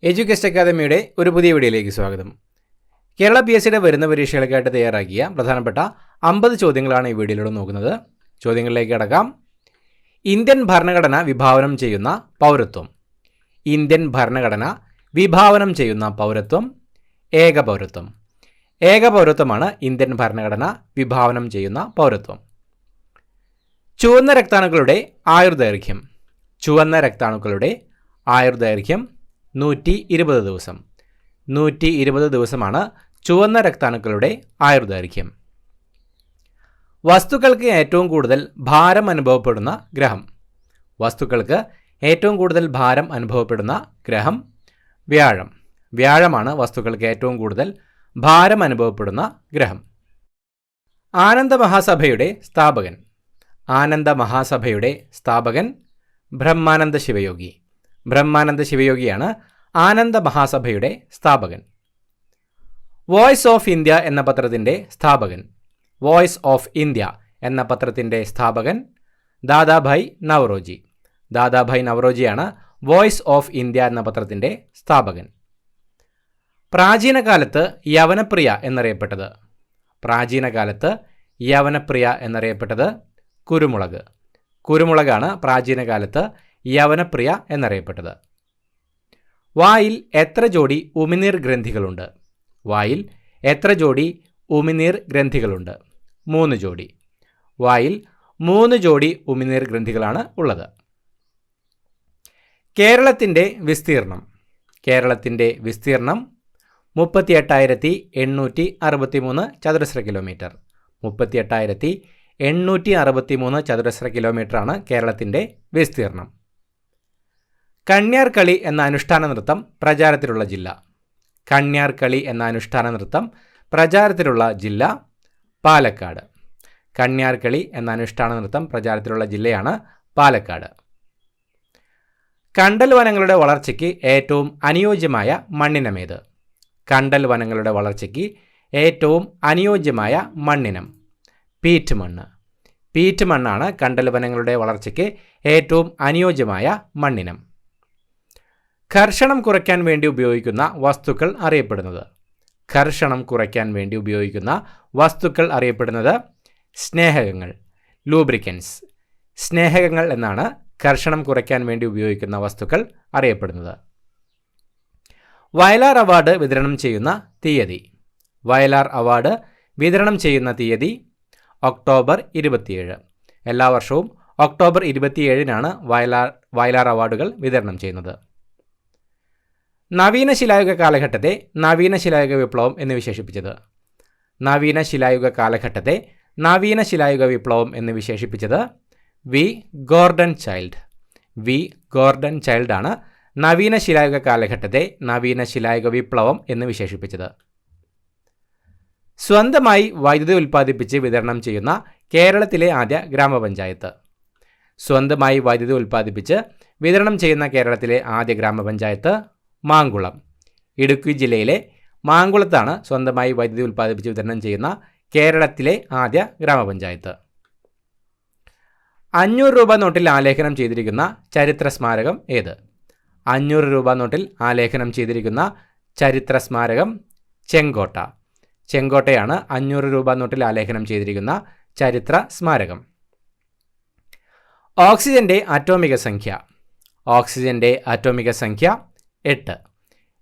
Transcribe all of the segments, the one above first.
Education അക്കാദമിയുടെ ഒരു പുതിയ വീഡിയോയിലേക്ക് സ്വാഗതം. കേരള PSCയുടെ വരുന്ന പരീക്ഷകൾക്കായിട്ട് തയ്യാറാക്കിയ പ്രധാനപ്പെട്ട 50 ചോദ്യങ്ങളാണ് ഈ വീഡിയോയിലൂടെ നോക്കുന്നത്. ചോദ്യങ്ങളിലേക്ക് കടക്കാം. ഇന്ത്യൻ ഭരണഘടന വിഭാവനം ചെയ്യുന്ന പൗരത്വം. ഇന്ത്യൻ ഭരണഘടന വിഭാവനം ചെയ്യുന്ന പൗരത്വം ഏകപൗരത്വം. ഏകപൗരത്വമാണ് ഇന്ത്യൻ ഭരണഘടന വിഭാവനം ചെയ്യുന്ന പൗരത്വം. ചുവന്ന രക്താണുക്കളുടെ ആയുർദൈർഘ്യം. ചുവന്ന രക്താണുക്കളുടെ ആയുർദൈർഘ്യം 120 ദിവസം. 120 ദിവസമാണ് ചുവന്ന രക്താണുക്കളുടെ ആയുർദൈർഘ്യം. വസ്തുക്കൾക്ക് ഏറ്റവും കൂടുതൽ ഭാരം അനുഭവപ്പെടുന്ന ഗ്രഹം. വസ്തുക്കൾക്ക് ഏറ്റവും കൂടുതൽ ഭാരം അനുഭവപ്പെടുന്ന ഗ്രഹം വ്യാഴം. വ്യാഴമാണ് വസ്തുക്കൾക്ക് ഏറ്റവും കൂടുതൽ ഭാരം അനുഭവപ്പെടുന്ന ഗ്രഹം. ആനന്ദ മഹാസഭയുടെ സ്ഥാപകൻ. ആനന്ദ മഹാസഭയുടെ സ്ഥാപകൻ ബ്രഹ്മാനന്ദ ശിവയോഗി. ബ്രഹ്മാനന്ദ ശിവയോഗിയാണ് ആനന്ദ മഹാസഭയുടെ സ്ഥാപകൻ. വോയിസ് ഓഫ് ഇന്ത്യ എന്ന പത്രത്തിൻ്റെ സ്ഥാപകൻ. വോയിസ് ഓഫ് ഇന്ത്യ എന്ന പത്രത്തിൻ്റെ സ്ഥാപകൻ ദാദാഭായ് നവറോജി. ദാദാഭായ് നവറോജിയാണ് വോയിസ് ഓഫ് ഇന്ത്യ എന്ന പത്രത്തിൻ്റെ സ്ഥാപകൻ. പ്രാചീന കാലത്ത് യവനപ്രിയ എന്നറിയപ്പെട്ടത്. പ്രാചീന കാലത്ത് യവനപ്രിയ എന്നറിയപ്പെട്ടത് കുരുമുളക്. കുരുമുളകാണ് പ്രാചീന കാലത്ത് യവനപ്രിയ എന്നറിയപ്പെട്ടത്. വായിൽ എത്ര ജോഡി ഉമിനീർ ഗ്രന്ഥികളുണ്ട്? വായിൽ എത്ര ജോഡി ഉമിനീർ ഗ്രന്ഥികളുണ്ട്? 3 ജോഡി. വായിൽ 3 ജോഡി ഉമിനീർ ഗ്രന്ഥികളാണ് ഉള്ളത്. കേരളത്തിൻ്റെ വിസ്തീർണം. കേരളത്തിൻ്റെ വിസ്തീർണം 38,863 ചതുരശ്ര കിലോമീറ്റർ. 38,863 ചതുരശ്ര കിലോമീറ്ററാണ് കേരളത്തിൻ്റെ വിസ്തീർണം. കണ്യാർ കളി എന്ന അനുഷ്ഠാന നൃത്തം പ്രചാരത്തിലുള്ള ജില്ല. കണ്യാർ കളി എന്ന അനുഷ്ഠാന നൃത്തം പ്രചാരത്തിലുള്ള ജില്ല പാലക്കാട്. കണ്യാർ കളി എന്ന അനുഷ്ഠാന നൃത്തം പ്രചാരത്തിലുള്ള ജില്ലയാണ് പാലക്കാട്. കണ്ടൽ വനങ്ങളുടെ വളർച്ചയ്ക്ക് ഏറ്റവും അനുയോജ്യമായ മണ്ണിനമേത്? കണ്ടൽ വനങ്ങളുടെ വളർച്ചയ്ക്ക് ഏറ്റവും അനുയോജ്യമായ മണ്ണിനം പീറ്റ് മണ്ണ്. പീറ്റ് മണ്ണാണ് കണ്ടൽ വനങ്ങളുടെ വളർച്ചയ്ക്ക് ഏറ്റവും അനുയോജ്യമായ മണ്ണിനം. ഘർഷണം കുറയ്ക്കാൻ വേണ്ടി ഉപയോഗിക്കുന്ന വസ്തുക്കൾ അറിയപ്പെടുന്നത്. ഘർഷണം കുറയ്ക്കാൻ വേണ്ടി ഉപയോഗിക്കുന്ന വസ്തുക്കൾ അറിയപ്പെടുന്നത് സ്നേഹകങ്ങൾ, ലൂബ്രിക്കൻസ്. സ്നേഹകങ്ങൾ എന്നാണ് ഘർഷണം കുറയ്ക്കാൻ വേണ്ടി ഉപയോഗിക്കുന്ന വസ്തുക്കൾ അറിയപ്പെടുന്നത്. വയലാർ അവാർഡ് വിതരണം ചെയ്യുന്ന തീയതി. വയലാർ അവാർഡ് വിതരണം ചെയ്യുന്ന തീയതി ഒക്ടോബർ 27. എല്ലാ വർഷവും ഒക്ടോബർ 27-നാണ് വയലാർ അവാർഡുകൾ വിതരണം ചെയ്യുന്നത്. നവീന ശിലായുഗ കാലഘട്ടത്തെ നവീന ശിലായുഗ വിപ്ലവം എന്ന് വിശേഷിപ്പിച്ചത്. നവീന ശിലായുഗ കാലഘട്ടത്തെ നവീന ശിലായുഗ വിപ്ലവം എന്ന് വിശേഷിപ്പിച്ചത് V Gordon Childe. V Gordon ചൈൽഡാണ് നവീന ശിലായുഗ കാലഘട്ടത്തെ നവീന ശിലായുഗ വിപ്ലവം എന്ന് വിശേഷിപ്പിച്ചത്. സ്വന്തമായി വൈദ്യുതി ഉൽപ്പാദിപ്പിച്ച് വിതരണം ചെയ്യുന്ന കേരളത്തിലെ ആദ്യ ഗ്രാമപഞ്ചായത്ത്. സ്വന്തമായി വൈദ്യുതി ഉൽപ്പാദിപ്പിച്ച് വിതരണം ചെയ്യുന്ന കേരളത്തിലെ ആദ്യ ഗ്രാമപഞ്ചായത്ത് മാങ്കുളം. ഇടുക്കി ജില്ലയിലെ മാങ്കുളത്താണ് സ്വന്തമായി വൈദ്യുതി ഉൽപ്പാദിപ്പിച്ച് വിതരണം ചെയ്യുന്ന കേരളത്തിലെ ആദ്യ ഗ്രാമപഞ്ചായത്ത്. 500 രൂപ നോട്ടിൽ ആലേഖനം ചെയ്തിരിക്കുന്ന ചരിത്ര സ്മാരകം ഏത്? 500 രൂപ നോട്ടിൽ ആലേഖനം ചെയ്തിരിക്കുന്ന ചരിത്ര സ്മാരകം ചെങ്കോട്ട. ചെങ്കോട്ടയാണ് 500 രൂപ നോട്ടിൽ ആലേഖനം ചെയ്തിരിക്കുന്ന ചരിത്ര സ്മാരകം. ഓക്സിജന്റെ അറ്റോമിക സംഖ്യ. ഓക്സിജന്റെ അറ്റോമിക സംഖ്യ 8.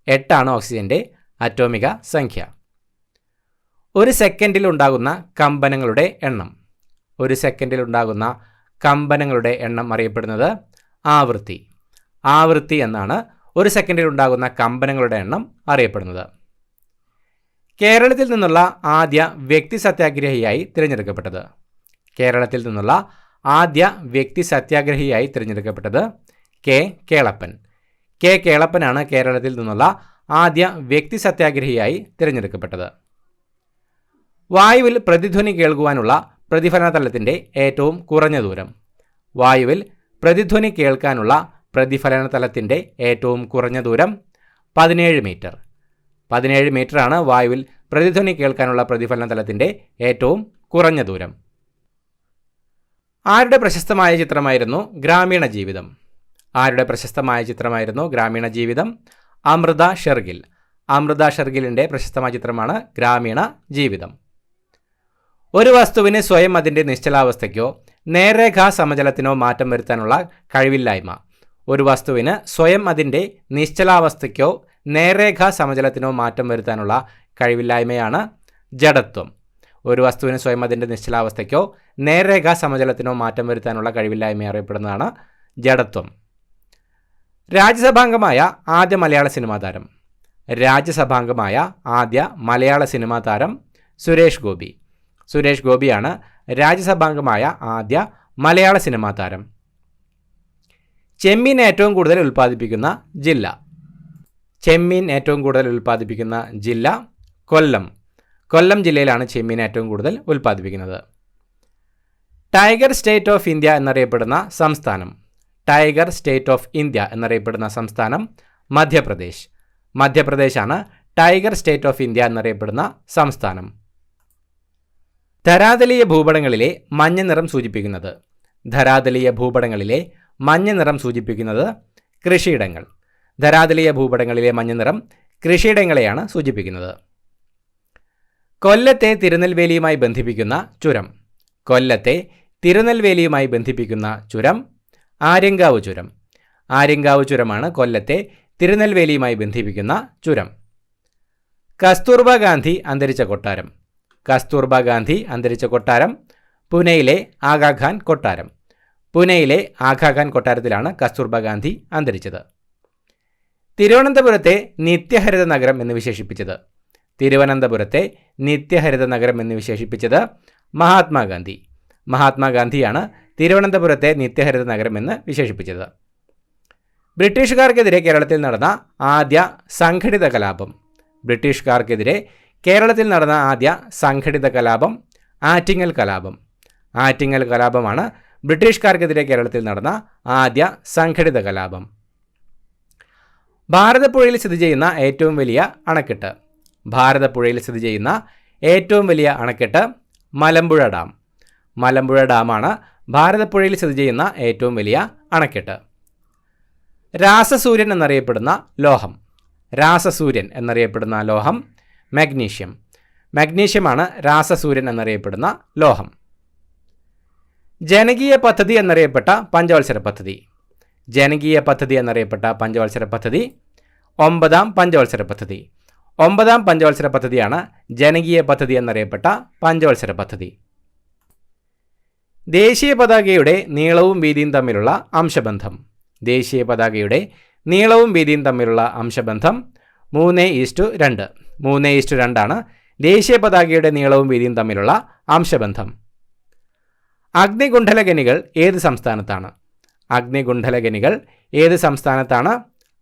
8 ഓക്സിജന്റെ അറ്റോമിക സംഖ്യ. ഒരു സെക്കൻഡിൽ ഉണ്ടാകുന്ന കമ്പനങ്ങളുടെ എണ്ണം. ഒരു സെക്കൻഡിൽ ഉണ്ടാകുന്ന കമ്പനങ്ങളുടെ എണ്ണം അറിയപ്പെടുന്നത് ആവൃത്തി. ആവൃത്തി എന്നാണ് ഒരു സെക്കൻഡിൽ ഉണ്ടാകുന്ന കമ്പനങ്ങളുടെ എണ്ണം അറിയപ്പെടുന്നത്. കേരളത്തിൽ നിന്നുള്ള ആദ്യ വ്യക്തി സത്യാഗ്രഹിയായി തിരഞ്ഞെടുക്കപ്പെട്ടത്. കേരളത്തിൽ നിന്നുള്ള ആദ്യ വ്യക്തി സത്യാഗ്രഹിയായി തിരഞ്ഞെടുക്കപ്പെട്ടത് കെ കേളപ്പൻ. കെ കേളപ്പനാണ് കേരളത്തിൽ നിന്നുള്ള ആദ്യ വ്യക്തി സത്യാഗ്രഹിയായി തിരഞ്ഞെടുക്കപ്പെട്ടത്. വായുവിൽ പ്രതിധ്വനി കേൾക്കുവാനുള്ള പ്രതിഫലന തലത്തിൻ്റെ ഏറ്റവും കുറഞ്ഞ ദൂരം. വായുവിൽ പ്രതിധ്വനി കേൾക്കാനുള്ള പ്രതിഫലന തലത്തിൻ്റെ ഏറ്റവും കുറഞ്ഞ ദൂരം 17 മീറ്റർ. 17 മീറ്ററാണ് വായുവിൽ പ്രതിധ്വനി കേൾക്കാനുള്ള പ്രതിഫലന തലത്തിൻ്റെ ഏറ്റവും കുറഞ്ഞ ദൂരം. ആരുടെ പ്രശസ്തമായ ചിത്രമായിരുന്നു ഗ്രാമീണ ജീവിതം? ആരുടെ പ്രശസ്തമായ ചിത്രമായിരുന്നു ഗ്രാമീണ ജീവിതം? അമൃത ഷെർഗിൽ. അമൃത ഷെർഗിലിൻ്റെ പ്രശസ്തമായ ചിത്രമാണ് ഗ്രാമീണ ജീവിതം. ഒരു വസ്തുവിന് സ്വയം അതിൻ്റെ നിശ്ചലാവസ്ഥയ്ക്കോ നേർരേഖാ സമചലത്തിനോ മാറ്റം വരുത്താനുള്ള കഴിവില്ലായ്മ. ഒരു വസ്തുവിന് സ്വയം അതിൻ്റെ നിശ്ചലാവസ്ഥയ്ക്കോ നേർരേഖാ സമചലത്തിനോ മാറ്റം വരുത്താനുള്ള കഴിവില്ലായ്മയാണ് ജഡത്വം. ഒരു വസ്തുവിന് സ്വയം അതിൻ്റെ നിശ്ചലാവസ്ഥയ്ക്കോ നേർരേഖാ സമചലത്തിനോ മാറ്റം വരുത്താനുള്ള കഴിവില്ലായ്മ അറിയപ്പെടുന്നതാണ് ജഡത്വം. രാജ്യസഭാംഗമായ ആദ്യ മലയാള സിനിമാ താരം. രാജ്യസഭാംഗമായ ആദ്യ മലയാള സിനിമാ താരം സുരേഷ് ഗോപി. സുരേഷ് ഗോപിയാണ് രാജ്യസഭാംഗമായ ആദ്യ മലയാള സിനിമാ താരം. ചെമ്മീൻ ഏറ്റവും കൂടുതൽ ഉൽപ്പാദിപ്പിക്കുന്ന ജില്ല. ചെമ്മീൻ ഏറ്റവും കൂടുതൽ ഉൽപ്പാദിപ്പിക്കുന്ന ജില്ല കൊല്ലം. കൊല്ലം ജില്ലയിലാണ് ചെമ്മീൻ ഏറ്റവും കൂടുതൽ ഉൽപ്പാദിപ്പിക്കുന്നത്. ടൈഗർ സ്റ്റേറ്റ് ഓഫ് ഇന്ത്യ എന്നറിയപ്പെടുന്ന സംസ്ഥാനം. ടൈഗർ സ്റ്റേറ്റ് ഓഫ് ഇന്ത്യ എന്നറിയപ്പെടുന്ന സംസ്ഥാനം മധ്യപ്രദേശ്. മധ്യപ്രദേശാണ് ടൈഗർ സ്റ്റേറ്റ് ഓഫ് ഇന്ത്യ എന്നറിയപ്പെടുന്ന സംസ്ഥാനം. ധരാതലീയ ഭൂപടങ്ങളിലെ മഞ്ഞ നിറം സൂചിപ്പിക്കുന്നത്. ധരാതലീയ ഭൂപടങ്ങളിലെ മഞ്ഞ നിറം സൂചിപ്പിക്കുന്നത് കൃഷിയിടങ്ങൾ. ധരാതലീയ ഭൂപടങ്ങളിലെ മഞ്ഞ നിറം കൃഷിയിടങ്ങളെയാണ് സൂചിപ്പിക്കുന്നത്. കൊല്ലത്തെ തിരുനെൽവേലിയുമായി ബന്ധിപ്പിക്കുന്ന ചുരം. കൊല്ലത്തെ തിരുനെൽവേലിയുമായി ബന്ധിപ്പിക്കുന്ന ചുരം ആര്യങ്കാവ് ചുരം. ആര്യങ്കാവ് ചുരമാണ് കൊല്ലത്തെ തിരുനെൽവേലിയുമായി ബന്ധിപ്പിക്കുന്ന ചുരം. കസ്തൂർബ ഗാന്ധി അന്തരിച്ച കൊട്ടാരം. കസ്തൂർബ ഗാന്ധി അന്തരിച്ച കൊട്ടാരം പൂനെയിലെ ആഗാഖാൻ കൊട്ടാരം. പൂനെയിലെ ആഗാഖാൻ കൊട്ടാരത്തിലാണ് കസ്തൂർബ ഗാന്ധി അന്തരിച്ചത്. തിരുവനന്തപുരത്തെ നിത്യഹരിത നഗരം എന്ന് വിശേഷിപ്പിച്ചത്. തിരുവനന്തപുരത്തെ നിത്യഹരിത നഗരം എന്ന് വിശേഷിപ്പിച്ചത് മഹാത്മാഗാന്ധി. മഹാത്മാഗാന്ധിയാണ് തിരുവനന്തപുരത്തെ നിത്യഹരിത നഗരം എന്ന് വിശേഷിപ്പിച്ചത്. ബ്രിട്ടീഷുകാർക്കെതിരെ കേരളത്തിൽ നടന്ന ആദ്യ സംഘടിത കലാപം. ബ്രിട്ടീഷുകാർക്കെതിരെ കേരളത്തിൽ നടന്ന ആദ്യ സംഘടിത കലാപം ആറ്റിങ്ങൽ കലാപം. ആറ്റിങ്ങൽ കലാപമാണ് ബ്രിട്ടീഷുകാർക്കെതിരെ കേരളത്തിൽ നടന്ന ആദ്യ സംഘടിത കലാപം. ഭാരതപ്പുഴയിൽ സ്ഥിതി ചെയ്യുന്ന ഏറ്റവും വലിയ അണക്കെട്ട്. ഭാരതപ്പുഴയിൽ സ്ഥിതി ചെയ്യുന്ന ഏറ്റവും വലിയ അണക്കെട്ട് മലമ്പുഴ ഡാം. മലമ്പുഴ ഡാമാണ് ഭാരതപ്പുഴയിൽ സ്ഥിതി ചെയ്യുന്ന ഏറ്റവും വലിയ അണക്കെട്ട്. രാസസൂര്യൻ എന്നറിയപ്പെടുന്ന ലോഹം. രാസസൂര്യൻ എന്നറിയപ്പെടുന്ന ലോഹം മാഗ്നീഷ്യം. മാഗ്നീഷ്യമാണ് രാസസൂര്യൻ എന്നറിയപ്പെടുന്ന ലോഹം. ജനകീയ പദ്ധതി എന്നറിയപ്പെട്ട പഞ്ചവത്സര പദ്ധതി. ജനകീയ പദ്ധതി എന്നറിയപ്പെട്ട പഞ്ചവത്സര പദ്ധതി 9ാം പഞ്ചവത്സര പദ്ധതി. 9ാം പഞ്ചവത്സര പദ്ധതിയാണ് ജനകീയ പദ്ധതി എന്നറിയപ്പെട്ട പഞ്ചവത്സര പദ്ധതി. ദേശീയ പതാകയുടെ നീളവും വീതിയും തമ്മിലുള്ള അംശബന്ധം. ദേശീയ പതാകയുടെ നീളവും വീതിയും തമ്മിലുള്ള അംശബന്ധം 3:2. 3:2 ദേശീയ പതാകയുടെ നീളവും വീതിയും തമ്മിലുള്ള അംശബന്ധം. അഗ്നികുണ്ഡലഖനികൾ ഏത് സംസ്ഥാനത്താണ്? അഗ്നികുണ്ഡലഖനികൾ ഏത് സംസ്ഥാനത്താണ്?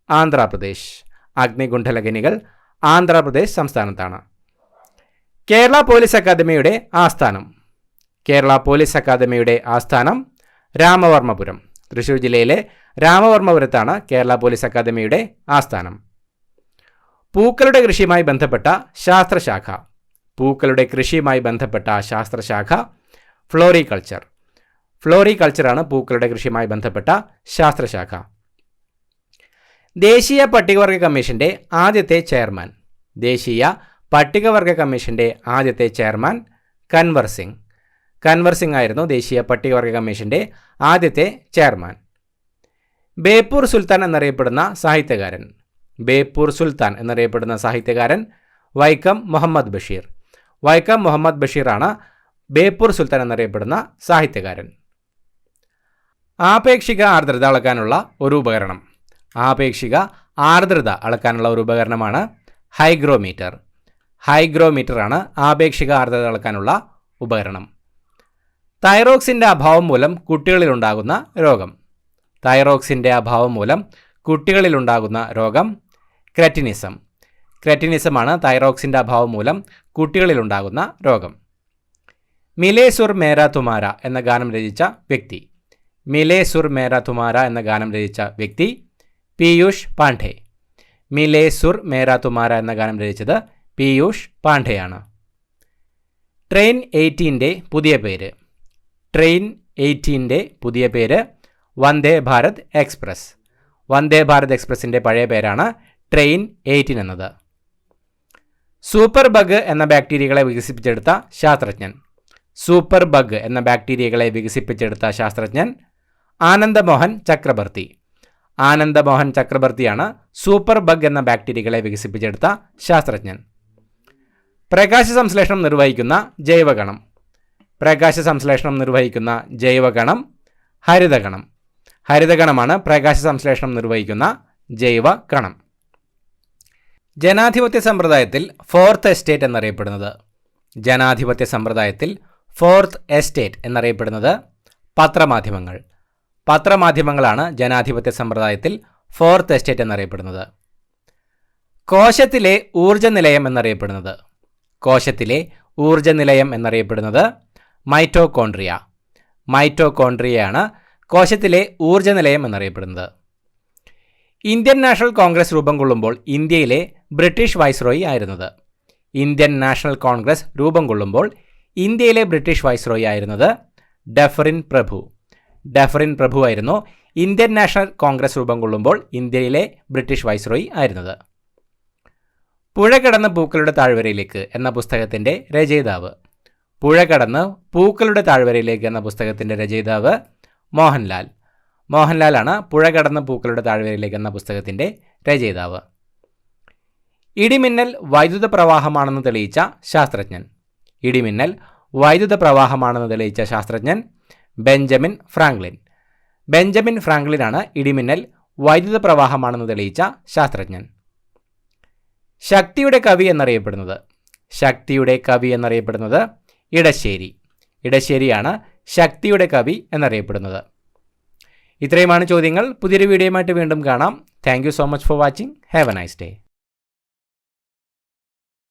ആന്ധ്രാപ്രദേശ്. അഗ്നികുണ്ഡലഖനികൾ ആന്ധ്രാപ്രദേശ് സംസ്ഥാനത്താണ്. കേരള പോലീസ് അക്കാദമിയുടെ ആസ്ഥാനം. കേരള പോലീസ് അക്കാദമിയുടെ ആസ്ഥാനം രാമവർമ്മപുരം. തൃശ്ശൂർ ജില്ലയിലെ രാമവർമ്മപുരത്താണ് കേരള പോലീസ് അക്കാദമിയുടെ ആസ്ഥാനം. പൂക്കളുടെ കൃഷിയുമായി ബന്ധപ്പെട്ട ശാസ്ത്രശാഖ. പൂക്കളുടെ കൃഷിയുമായി ബന്ധപ്പെട്ട ശാസ്ത്രശാഖ ഫ്ലോറികൾച്ചർ. ഫ്ലോറികൾച്ചറാണ് പൂക്കളുടെ കൃഷിയുമായി ബന്ധപ്പെട്ട ശാസ്ത്രശാഖ. ദേശീയ പട്ടികവർഗ കമ്മീഷന്റെ ആദ്യത്തെ ചെയർമാൻ. ദേശീയ പട്ടികവർഗ കമ്മീഷന്റെ ആദ്യത്തെ ചെയർമാൻ കൻവർ സിംഗ്. കൻവർ സിംഗ് ആയിരുന്നു ദേശീയ പട്ടികവർഗ കമ്മീഷന്റെ ആദ്യത്തെ ചെയർമാൻ. ബേപ്പൂർ സുൽത്താൻ എന്നറിയപ്പെടുന്ന സാഹിത്യകാരൻ. ബേപ്പൂർ സുൽത്താൻ എന്നറിയപ്പെടുന്ന സാഹിത്യകാരൻ വൈക്കം മുഹമ്മദ് ബഷീർ. വൈക്കം മുഹമ്മദ് ബഷീറാണ് ബേപ്പൂർ സുൽത്താൻ എന്നറിയപ്പെടുന്ന സാഹിത്യകാരൻ. ആപേക്ഷിക ആർദ്രത അളക്കാനുള്ള ഒരു ഉപകരണം. ആപേക്ഷിക ആർദ്രത അളക്കാനുള്ള ഒരു ഉപകരണമാണ് ഹൈഗ്രോമീറ്റർ. ഹൈഗ്രോമീറ്ററാണ് ആപേക്ഷിക ആർദ്രത അളക്കാനുള്ള ഉപകരണം. തൈറോക്സിൻ്റെ അഭാവം മൂലം കുട്ടികളിലുണ്ടാകുന്ന രോഗം. തൈറോക്സിൻ്റെ അഭാവം മൂലം കുട്ടികളിലുണ്ടാകുന്ന രോഗം ക്രെറ്റിനിസം. ക്രെറ്റിനിസമാണ് തൈറോക്സിൻ്റെ അഭാവം മൂലം കുട്ടികളിലുണ്ടാകുന്ന രോഗം. മിലേ സുർ മേരാ തുമാര എന്ന ഗാനം രചിച്ച വ്യക്തി. മിലേ സുർ മേരാ തുമാര എന്ന ഗാനം രചിച്ച വ്യക്തി പീയൂഷ് പാണ്ഡെ. മിലേ സുർ മേരാ തുമാര എന്ന ഗാനം രചിച്ചത് പീയൂഷ് പാണ്ഡെയാണ്. ട്രെയിൻ 18ൻ്റെ പുതിയ പേര്. ട്രെയിൻ 18ൻ്റെ പുതിയ പേര് വന്ദേ ഭാരത് എക്സ്പ്രസ്. വന്ദേ ഭാരത് എക്സ്പ്രസിൻ്റെ പഴയ പേരാണ് ട്രെയിൻ 18 എന്നത്. സൂപ്പർ ബഗ് എന്ന ബാക്ടീരിയകളെ വികസിപ്പിച്ചെടുത്ത ശാസ്ത്രജ്ഞൻ. സൂപ്പർ ബഗ് എന്ന ബാക്ടീരിയകളെ വികസിപ്പിച്ചെടുത്ത ശാസ്ത്രജ്ഞൻ ആനന്ദമോഹൻ ചക്രബർത്തി. ആനന്ദമോഹൻ ചക്രബർത്തിയാണ് സൂപ്പർ ബഗ് എന്ന ബാക്ടീരിയകളെ വികസിപ്പിച്ചെടുത്ത ശാസ്ത്രജ്ഞൻ. പ്രകാശ സംശ്ലേഷണം നിർവഹിക്കുന്ന ജൈവകണം. പ്രകാശ സംശ്ലേഷണം നിർവഹിക്കുന്ന ജൈവകണം ഹരിതകണം. ഹരിതകണമാണ് പ്രകാശ സംശ്ലേഷണം നിർവഹിക്കുന്ന ജൈവകണം. ജനാധിപത്യ സമ്പ്രദായത്തിൽ ഫോർത്ത് എസ്റ്റേറ്റ് എന്നറിയപ്പെടുന്നത്. ജനാധിപത്യ സമ്പ്രദായത്തിൽ ഫോർത്ത് എസ്റ്റേറ്റ് എന്നറിയപ്പെടുന്നത് പത്രമാധ്യമങ്ങൾ. പത്രമാധ്യമങ്ങളാണ് ജനാധിപത്യ സമ്പ്രദായത്തിൽ ഫോർത്ത് എസ്റ്റേറ്റ് എന്നറിയപ്പെടുന്നത്. കോശത്തിലെ ഊർജ്ജ നിലയം എന്നറിയപ്പെടുന്നത്. കോശത്തിലെ ഊർജ്ജ നിലയം എന്നറിയപ്പെടുന്നത് മൈറ്റോകോൺട്രിയ. മൈറ്റോകോൺട്രിയയാണ് കോശത്തിലെ ഊർജ്ജ നിലയം എന്നറിയപ്പെടുന്നത്. ഇന്ത്യൻ നാഷണൽ കോൺഗ്രസ് രൂപം കൊള്ളുമ്പോൾ ഇന്ത്യയിലെ ബ്രിട്ടീഷ് വൈസ്രോയി ആയിരുന്നത്. ഇന്ത്യൻ നാഷണൽ കോൺഗ്രസ് രൂപം കൊള്ളുമ്പോൾ ഇന്ത്യയിലെ ബ്രിട്ടീഷ് വൈസ്രോയി ആയിരുന്നത് ഡഫറിൻ പ്രഭു. ഡഫറിൻ പ്രഭു ആയിരുന്നു ഇന്ത്യൻ നാഷണൽ കോൺഗ്രസ് രൂപം കൊള്ളുമ്പോൾ ഇന്ത്യയിലെ ബ്രിട്ടീഷ് വൈസ്രോയി ആയിരുന്നത്. പുഴ കടന്ന് പൂക്കളുടെ താഴ്വരയിലേക്ക് എന്ന പുസ്തകത്തിൻ്റെ രചയിതാവ്. പുഴ കടന്ന് പൂക്കളുടെ താഴ്വരയിലേക്ക് എന്ന പുസ്തകത്തിൻ്റെ രചയിതാവ് മോഹൻലാൽ. മോഹൻലാലാണ് പുഴ കടന്ന് പൂക്കളുടെ താഴ്വരയിലേക്ക് എന്ന പുസ്തകത്തിൻ്റെ രചയിതാവ്. ഇടിമിന്നൽ വൈദ്യുത പ്രവാഹമാണെന്ന് തെളിയിച്ച ശാസ്ത്രജ്ഞൻ. ഇടിമിന്നൽ വൈദ്യുത പ്രവാഹമാണെന്ന് തെളിയിച്ച ശാസ്ത്രജ്ഞൻ ബെഞ്ചമിൻ ഫ്രാങ്ക്ലിൻ. ബെഞ്ചമിൻ ഫ്രാങ്ക്ലിനാണ് ഇടിമിന്നൽ വൈദ്യുത പ്രവാഹമാണെന്ന് തെളിയിച്ച ശാസ്ത്രജ്ഞൻ. ശക്തിയുടെ കവി എന്നറിയപ്പെടുന്നത്. ശക്തിയുടെ കവി എന്നറിയപ്പെടുന്നത് ഇടശ്ശേരി. ഇടശ്ശേരിയാണ് ശക്തിയുടെ കവി എന്നറിയപ്പെടുന്നത്. ഇത്രയുമാണ് ചോദ്യങ്ങൾ. പുതിയൊരു വീഡിയോയുമായിട്ട് വീണ്ടും കാണാം. Thank you so much for watching. Have A nice day.